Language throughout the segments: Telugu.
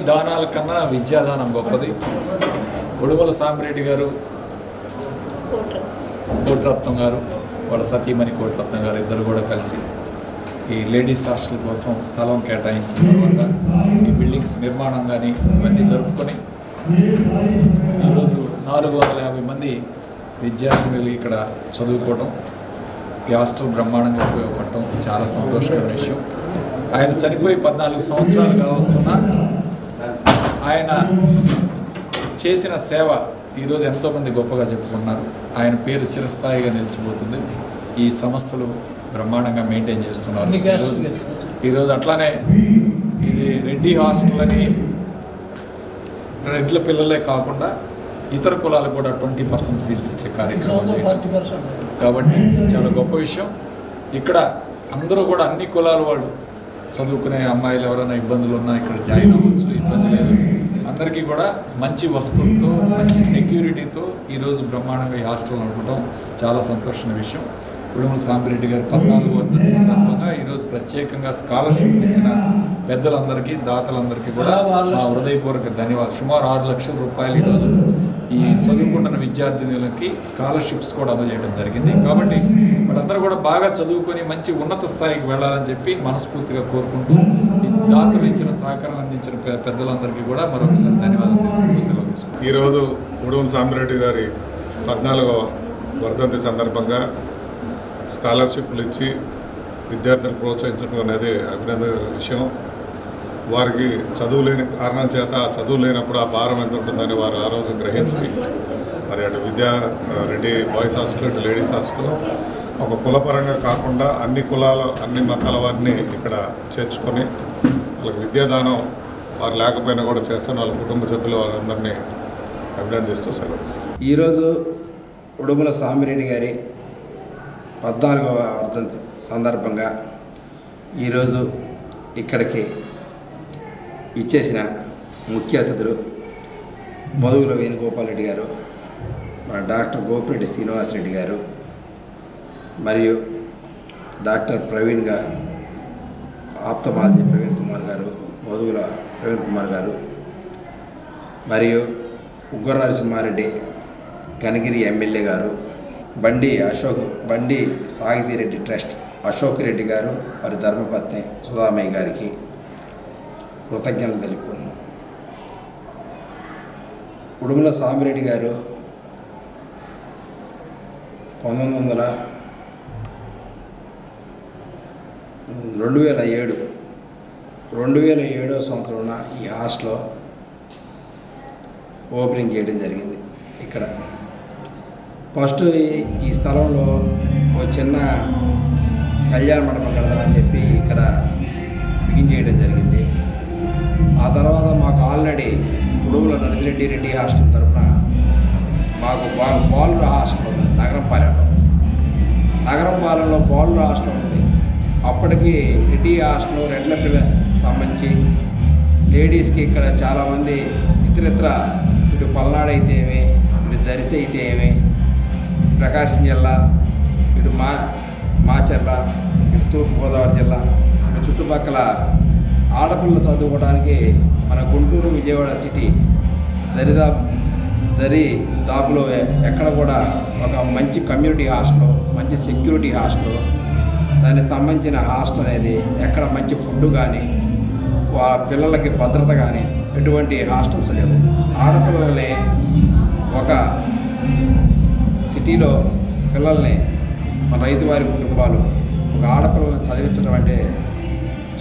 దానాల కన్నా విద్యాదానం గొప్పది. ఉడుమల సాంబరెడ్డి గారు, కోటిరత్నం గారు, వాళ్ళ సతీమణి కోటిరత్నం గారు ఇద్దరు కూడా కలిసి ఈ లేడీస్ హాస్టల్ కోసం స్థలం కేటాయించిన తర్వాత ఈ బిల్డింగ్స్ నిర్మాణం కానీ ఇవన్నీ జరుపుకొని ఈరోజు 450 మంది విద్యార్థులు ఇక్కడ చదువుకోవడం, ఈ హాస్టల్ బ్రహ్మాండంగా ఉపయోగపడటం చాలా సంతోషకరమైన విషయం. ఆయన చనిపోయి 14 సంవత్సరాలుగా వస్తున్నా ఆయన చేసిన సేవ ఈరోజు ఎంతోమంది గొప్పగా చెప్పుకున్నారు. ఆయన పేరు చిరస్థాయిగా నిలిచిపోతుంది. ఈ సంస్థలు బ్రహ్మాండంగా మెయింటైన్ చేస్తున్నారు. ఈరోజు అట్లానే ఇది రెడ్డి హాస్టల్ అని రెడ్ల పిల్లలే కాకుండా ఇతర కులాలకు కూడా 20% సీట్స్ ఇచ్చే కార్యక్రమం కాబట్టి చాలా గొప్ప విషయం. ఇక్కడ అందరూ కూడా అన్ని కులాల వాళ్ళు చదువుకునే అమ్మాయిలు ఎవరైనా ఇబ్బందులు ఉన్నా ఇక్కడ జాయిన్ అవ్వచ్చు, ఇబ్బంది లేదు. అందరికీ కూడా మంచి వస్తువులతో, మంచి సెక్యూరిటీతో ఈరోజు బ్రహ్మాండంగా ఈ హాస్టల్ నడపడం చాలా సంతోషమైన విషయం. ఉడుమల సాంబరెడ్డి గారి 14వ వర్ధంతి సందర్భంగా ఈరోజు ప్రత్యేకంగా స్కాలర్షిప్లు ఇచ్చిన పెద్దలందరికీ, దాతలందరికీ కూడా మా హృదయపూర్వక ధన్యవాదాలు. సుమారు 6 లక్షల రూపాయలు ఈరోజు ఈ చదువుకుంటున్న విద్యార్థినులకి స్కాలర్షిప్స్ కూడా అందజేయడం జరిగింది. కాబట్టి వాళ్ళందరూ కూడా బాగా చదువుకొని మంచి ఉన్నత స్థాయికి వెళ్ళాలని చెప్పి మనస్ఫూర్తిగా కోరుకుంటూ ఈ దాతలు ఇచ్చిన సహకారం అందించిన పెద్దలందరికీ కూడా మరొకసారి ధన్యవాదాలు సెలవు. ఈరోజు ఉడుమల సాంబరెడ్డి గారి 14వ వర్ధంతి సందర్భంగా స్కాలర్షిప్లు ఇచ్చి విద్యార్థులను ప్రోత్సహించడం అనేది అభినందన విషయం. వారికి చదువు లేని కారణం చేత చదువు లేనప్పుడు ఆ భారం ఎంత ఉంటుందని వారు ఆ రోజు గ్రహించి మరి అటు రెడ్డి బాయ్స్ హాస్టల్, అటు లేడీస్ హాస్టల్ ఒక కులపరంగా కాకుండా అన్ని కులాల, అన్ని మతాల వారిని ఇక్కడ చేర్చుకొని వాళ్ళకి విద్యాదానం వారు లేకపోయినా కూడా చేస్తున్న వాళ్ళ కుటుంబ సభ్యులు వాళ్ళందరినీ అభినందిస్తూ సెలవు. ఈరోజు ఉడుమల సాంబరెడ్డి గారి 14వ వర్ధంతి సందర్భంగా ఈరోజు ఇక్కడికి ఇచ్చేసిన ముఖ్య అతిథులు మోదుగుల వేణుగోపాల్ రెడ్డి గారు, మన డాక్టర్ గోపిరెడ్డి శ్రీనివాసరెడ్డి గారు, మరియు డాక్టర్ ప్రవీణ్ గారు, ఆప్తమాలజీ ప్రవీణ్ కుమార్ గారు, మోదుగుల ప్రవీణ్ కుమార్ గారు, మరియు ఉగ్ర నరసింహారెడ్డి కనిగిరి ఎమ్మెల్యే గారు, బండి సాగితిరెడ్డి ట్రస్ట్ అశోక్ రెడ్డి గారు, మరి ధర్మపత్ని సుధామయ్య గారికి కృతజ్ఞతలు తెలుపుకున్నాం. ఉడుమల సాంబరెడ్డి గారు 2007 సంవత్సరంలో ఈ హాస్టల్లో ఓపెనింగ్ చేయడం జరిగింది. ఇక్కడ ఫస్ట్ ఈ స్థలంలో ఒక చిన్న కళ్యాణ మండపం కడదామని చెప్పి ఇక్కడ బిగిన్ చేయడం జరిగింది. ఆ తర్వాత మాకు ఆల్రెడీ ఉడుమల నర్సిరెడ్డి హాస్టల్ తరఫున మాకు బాలుర హాస్టల్ ఉంది నగరంపాలెంలో బాలుర హాస్టల్ ఉంది. అప్పటికి రెడ్డి హాస్టల్ రెడ్ల పిల్ల సంబంధించి లేడీస్కి ఇక్కడ చాలామంది ఇతరితర ఇటు పల్నాడు అయితే ఏమి, ఇటు దర్శి అయితే ఏమి, ప్రకాశం జిల్లా, ఇటు మాచర్ల, ఇటు తూర్పుగోదావరి జిల్లా, ఇటు చుట్టుపక్కల ఆడపిల్లలు చదువుకోవడానికి మన గుంటూరు, విజయవాడ సిటీ దాపులో ఎక్కడ కూడా ఒక మంచి కమ్యూనిటీ హాస్టల్, మంచి సెక్యూరిటీ హాస్టల్, దానికి సంబంధించిన హాస్టల్ అనేది ఎక్కడ మంచి ఫుడ్ కానీ పిల్లలకి భద్రత కానీ ఎటువంటి హాస్టల్స్ లేవు. ఆడపిల్లల్ని ఒక సిటీలో పిల్లల్ని మన రైతువారి కుటుంబాలు ఒక ఆడపిల్లల్ని చదివించడం అంటే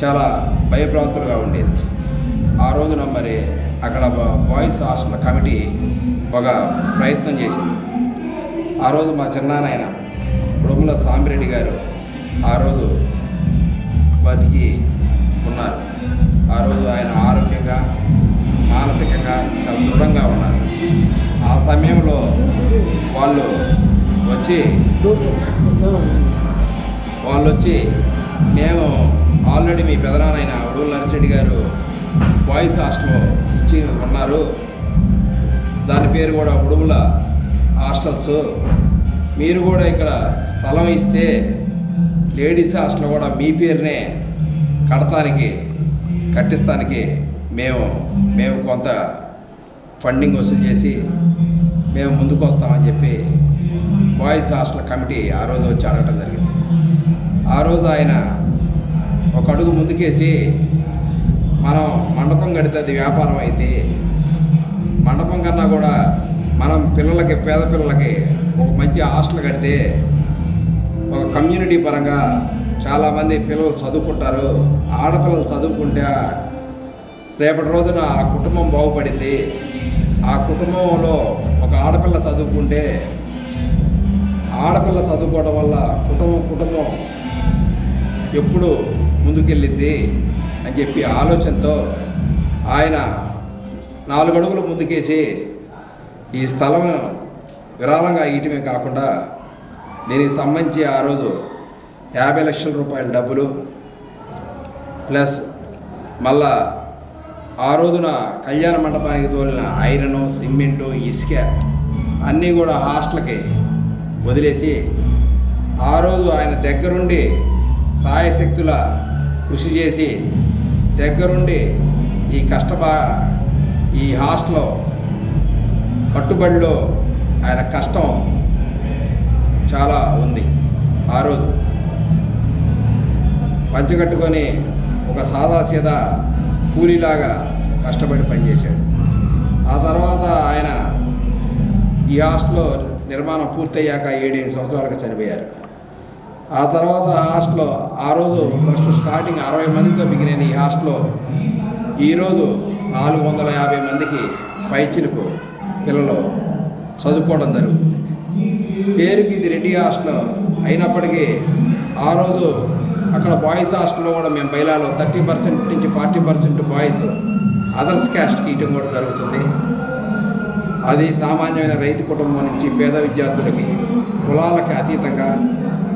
చాలా భయభ్రాంతులుగా ఉండేది. ఆ రోజున మరి అక్కడ బాయ్స్ హాస్టల్ కమిటీ ఒక ప్రయత్నం చేసింది. ఆ రోజు మా చిన్నాయన ఉడుమల సాంబరెడ్డి గారు ఆ రోజు బతికి ఉన్నారు. ఆ రోజు ఆయన ఆరోగ్యంగా, మానసికంగా చాలా దృఢంగా ఉన్నారు. ఆ సమయంలో వాళ్ళు వచ్చి మేము ఆల్రెడీ మీ పెదనాన్న ఉడుమల నర్సిరెడ్డి గారు బాయ్స్ హాస్టల్లో ఇచ్చి ఉన్నారు, దాని పేరు కూడా ఉడుమల హాస్టల్స్, మీరు కూడా ఇక్కడ స్థలం ఇస్తే లేడీస్ హాస్టల్ కూడా మీ పేరునే కట్టిస్తానికి మేము కొంత ఫండింగ్ వసూలు చేసి మేము ముందుకు వస్తామని చెప్పి బాయ్స్ హాస్టల్ కమిటీ ఆ రోజు వచ్చి అడగడం జరిగింది. ఆ రోజు ఆయన ఒక అడుగు ముందుకేసి మనం మండపం కడితే అది వ్యాపారం అయితే మండపం కన్నా కూడా మనం పిల్లలకి పేద పిల్లలకి ఒక మంచి హాస్టల్ కడితే ఒక కమ్యూనిటీ పరంగా చాలామంది పిల్లలు చదువుకుంటారు. ఆడపిల్లలు చదువుకుంటే రేపటి రోజున ఆ కుటుంబం బాగుపడింది. ఆ కుటుంబంలో ఒక ఆడపిల్ల చదువుకుంటే ఆడపిల్ల చదువుకోవడం వల్ల కుటుంబం ఎప్పుడు ముందుకెళ్ళిద్ది అని చెప్పి ఆలోచనతో ఆయన 4 అడుగులు ముందుకేసి ఈ స్థలం విరాళంగా ఇయటమే కాకుండా దీనికి సంబంధించి ఆ రోజు 50 లక్షల రూపాయల డబ్బులు ప్లస్ మళ్ళా ఆ రోజున కళ్యాణ మండపానికి తోలిన ఐరను, సిమెంటు, ఇసుక అన్నీ కూడా హాస్టల్కి వదిలేసి ఆ రోజు ఆయన దగ్గరుండి సాయశక్తుల కృషి చేసి దగ్గరుండి ఈ హాస్టల్లో కట్టుబడిలో ఆయన కష్టం చాలా ఉంది. ఆ రోజు పంచగట్టుకొని ఒక సాదాసీదా కూలీలాగా కష్టపడి పనిచేశాడు. ఆ తర్వాత ఆయన ఈ హాస్టల్లో నిర్మాణం పూర్తయ్యాక 7 సంవత్సరాలకు చనిపోయారు. ఆ తర్వాత హాస్టల్లో ఆ రోజు ఫస్ట్ స్టార్టింగ్ 60 మందితో మిగిలిన ఈ హాస్టల్లో ఈరోజు 450 మందికి పైచిలకు పిల్లలు చదువుకోవడం జరుగుతుంది. పేరుకి ఇది రెడ్డి హాస్టల్ అయినప్పటికీ ఆ రోజు అక్కడ బాయ్స్ హాస్టల్లో కూడా మేము బయలాలో 30% నుంచి 40% బాయ్స్ అదర్స్ క్యాస్ట్కి ఇవ్వడం కూడా జరుగుతుంది. అది సామాన్యమైన రైతు కుటుంబం నుంచి పేద విద్యార్థులకి కులాలకి అతీతంగా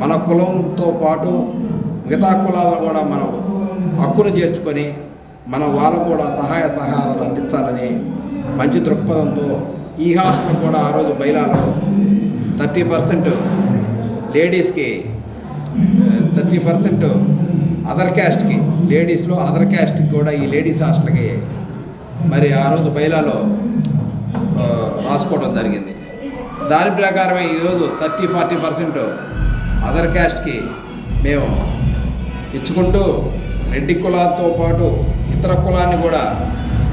మన కులంతో పాటు మిగతా కులాలను కూడా మనం హక్కును చేర్చుకొని మనం వాళ్ళకు కూడా సహాయ సహకారాలు అందించాలని మంచి దృక్పథంతో ఈ హాస్టల్ కూడా ఆ రోజు బయలాలో 30% లేడీస్కి 30% అదర్ క్యాస్ట్కి లేడీస్లో అదర్ క్యాస్ట్కి కూడా ఈ లేడీస్ హాస్టల్కి మరి ఆ రోజు బయలాలో రాసుకోవడం జరిగింది. దాని ప్రకారమే ఈరోజు 30-40% అదర్ క్యాస్ట్కి మేము ఇచ్చుకుంటూ రెడ్డి కులాలతో పాటు ఇతర కులాన్ని కూడా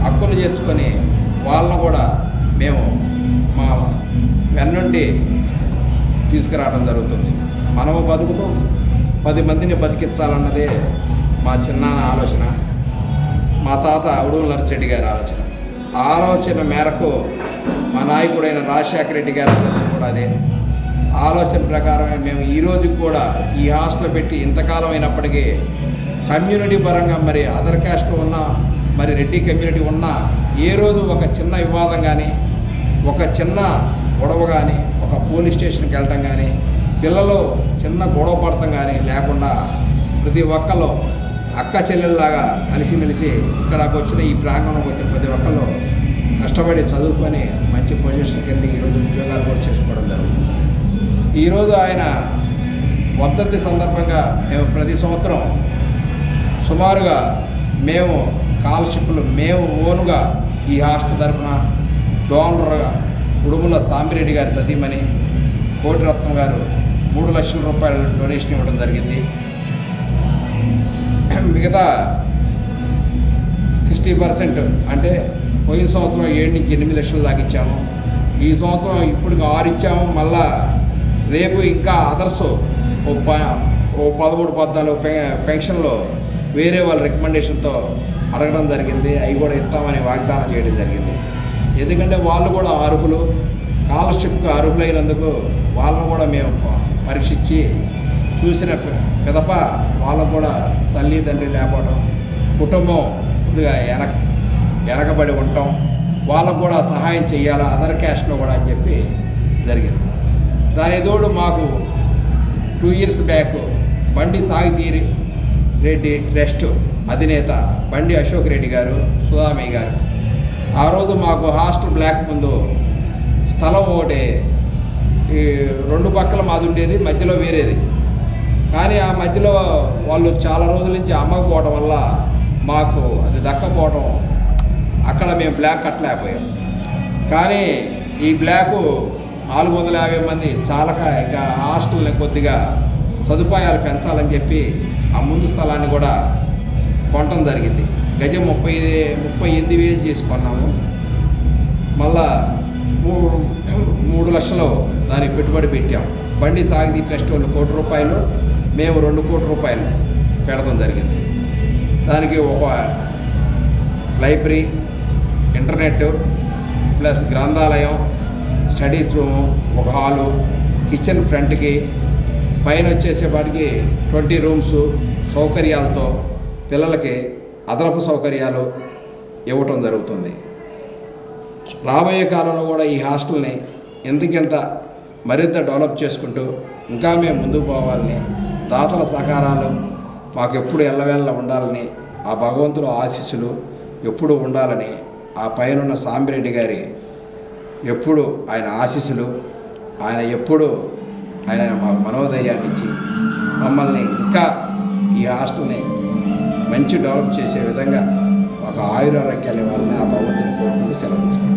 హక్కును చేర్చుకొని వాళ్ళను కూడా మేము మా వెన్నుండి తీసుకురావడం జరుగుతుంది. మనము బతుకుతూ 10 మందిని బతికించాలన్నదే మా చిన్నాన్న ఆలోచన, మా తాత ఉడుమల నరసిరెడ్డి గారి ఆలోచన. ఆ ఆలోచన మేరకు మా నాయకుడైన రాజశేఖర రెడ్డి గారి ఆలోచన కూడా అదే. ఆలోచన ప్రకారమే మేము ఈ రోజుకి కూడా ఈ హాస్టల్ పెట్టి ఇంతకాలం అయినప్పటికీ కమ్యూనిటీ పరంగా మరి అదర్ క్యాస్ట్ ఉన్నా మరి రెడ్డి కమ్యూనిటీ ఉన్నా ఏ రోజు ఒక చిన్న వివాదం కానీ ఒక చిన్న గొడవ కానీ ఒక పోలీస్ స్టేషన్కి వెళ్ళటం కానీ పిల్లలు చిన్న గొడవ పడటం కానీ లేకుండా ప్రతి ఒక్కళ్ళు అక్క చెల్లెల్లాగా కలిసిమెలిసి ఇక్కడికి వచ్చిన ఈ ప్రాంగణంలోకి వచ్చిన ప్రతి ఒక్కళ్ళు కష్టపడి చదువుకొని మంచి పొజిషన్కి వెళ్ళి ఈరోజు ఉద్యోగాలు కూడా చేసుకోవడం జరుగుతుంది. ఈరోజు ఆయన వర్ధంతి సందర్భంగా మేము ప్రతి సంవత్సరం సుమారుగా మేము స్కాలర్షిప్లు మేము ఓనుగా ఈ హాస్టల్ తరపున డోనర్గా ఉడుమల సాంబిరెడ్డి గారి సతీమణి కోటిరత్నం గారు 3 లక్షల రూపాయల డొనేషన్ ఇవ్వడం జరిగింది. మిగతా 60% అంటే పోయిన సంవత్సరం 7 నుంచి 8 లక్షలు దాకా ఇచ్చాము. ఈ సంవత్సరం ఇప్పుడు 6 ఇచ్చాము. మళ్ళా రేపు ఇంకా అదర్స్ 13-14 పెన్షన్లో వేరే వాళ్ళ రికమెండేషన్తో అడగడం జరిగింది. అవి కూడా ఇస్తామని వాగ్దానం చేయడం జరిగింది. ఎందుకంటే వాళ్ళు కూడా అర్హులు, స్కాలర్షిప్కి అర్హులైనందుకు వాళ్ళను కూడా మేము పరీక్షించి చూసిన పిదప వాళ్ళకు కూడా తల్లిదండ్రి లేకపోవడం, కుటుంబం కొద్దిగా వెనకబడి ఉండటం, వాళ్ళకు కూడా సహాయం చేయాలా అదర్ క్యాస్ట్లో కూడా అని చెప్పి జరిగింది. దాని తోడు మాకు 2 ఇయర్స్ బ్యాక్ బండి సాగితీరి రెడ్డి ట్రస్ట్ అధినేత బండి అశోక్ రెడ్డి గారు, సుధామయ్య గారు ఆ రోజు మాకు హాస్టల్ బ్లాక్ ముందు స్థలం ఒకటి ఈ 2 పక్కల మాది ఉండేది, మధ్యలో వేరేది. కానీ ఆ మధ్యలో వాళ్ళు చాలా రోజుల నుంచి అమ్మకపోవడం వల్ల మాకు అది దక్కపోవడం అక్కడ మేము బ్లాక్ కట్టలేకపోయాం. కానీ ఈ బ్లాకు 450 మంది చాలక ఇక హాస్టల్ని కొద్దిగా సదుపాయాలు పెంచాలని చెప్పి ఆ ముందు స్థలాన్ని కూడా కొనటం జరిగింది. గజం 38,000 చేసుకున్నాము. మళ్ళా 3 లక్షలు దానికి పెట్టుబడి పెట్టాం. బండి సాగిది ట్రస్ట్ వాళ్ళు ₹1,00,00,000, మేము ₹2,00,00,000 పెడతాం జరిగింది. దానికి ఒక లైబ్రరీ, ఇంటర్నెట్ ప్లస్ గ్రంథాలయం, స్టడీస్ రూము, ఒక హాలు, కిచెన్ ఫ్రంట్కి, పైన వచ్చేసేపాటికి 20 రూమ్స్ సౌకర్యాలతో పిల్లలకి అదనపు సౌకర్యాలు ఇవ్వటం జరుగుతుంది. రాబోయే కాలంలో కూడా ఈ హాస్టల్ని ఎందుకింత మరింత డెవలప్ చేసుకుంటూ ఇంకా మేము ముందుకు పోవాలని, దాతల సహకారాలు మాకు ఎప్పుడు ఎల్లవేళ ఉండాలని, ఆ భగవంతుడు ఆశీస్సులు ఎప్పుడు ఉండాలని, ఆ పైనున్న సాంబిరెడ్డి గారి ఎప్పుడు ఆయన ఆశీస్సులు, ఆయన ఎప్పుడు ఆయన మాకు మనోధైర్యాన్ని ఇచ్చి మమ్మల్ని ఇంకా ఈ హాస్టల్ని మంచి డెవలప్ చేసే విధంగా మాకు ఆయురారోగ్యాలు ఇవ్వాలని ఆ భగవంతుని కోరుకుంటూ సెలవు తీసుకుంటాం.